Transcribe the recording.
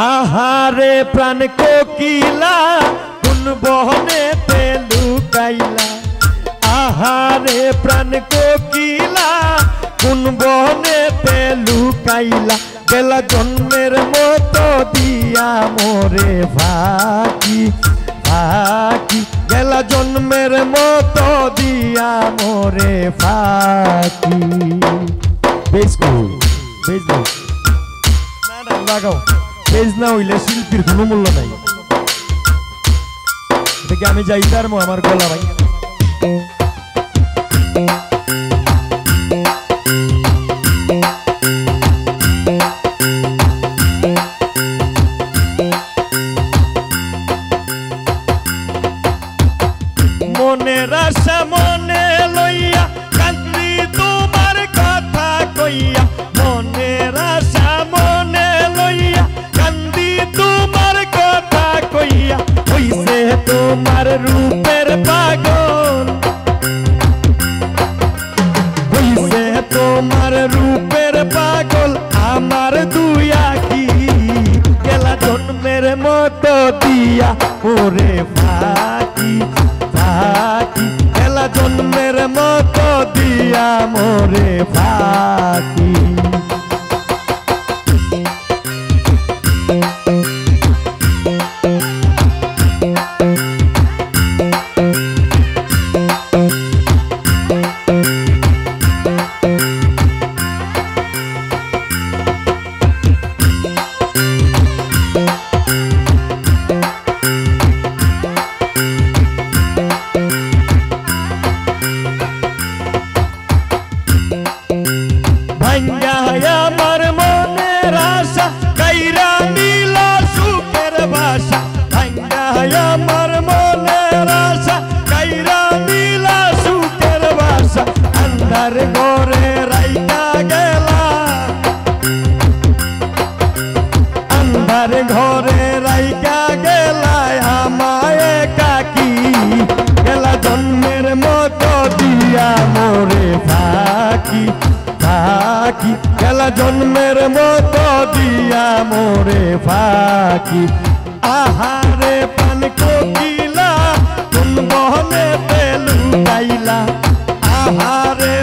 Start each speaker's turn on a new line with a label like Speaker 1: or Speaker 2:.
Speaker 1: আহারে প্রাণ কোকিলা কোন বহনেতে লুকাইলা আহারে প্রাণ কোকিলা কোন বহনেতে লুকাইলা গেলা জন্মের মতো দিয়া মোরে ফাঁকি ফাঁকি গেলা জন্মের মতো দিয়া মোরে ফাঁকি বেশ না না লাগাও বেশ না হইলে শিল্পীর কোনো মূল্য নাই দেখে আমি যাই তার আমার গলা ভাই মনের আশা মনে লইয়া কান্দি তোমার কথা কইয়া মনের আশা মনে লইয়া কান্দি তোমার কথা কইয়া হইছে তোমার রূপের পাগল হইছে তোমার রূপের পাগল আমার দুই আখি গেলা জন্মের মতো দিয়া ওরে ফাঁকি ফাঁকি গেলা জন্মের মতো দিয়া মোরে ফাঁকি আমার মনের আশা কাইরা নীলা সুখের ভাষা আমার মনের আশা কাইরা নীলা সুখের ভাষা আন্ধার ঘরে রাইকা গেলা আন্ধার ঘরে রাইকা গেলা আমায় কাকি গেলা জন্মের মতো দিয়া মোরে ফাঁকি ফাঁকি গেলা জন্মের মতো দিয়া মোরে ফাঁকি আহারে প্রাণ কোকিলা কোন বহনেতে লুকাইলা আহারে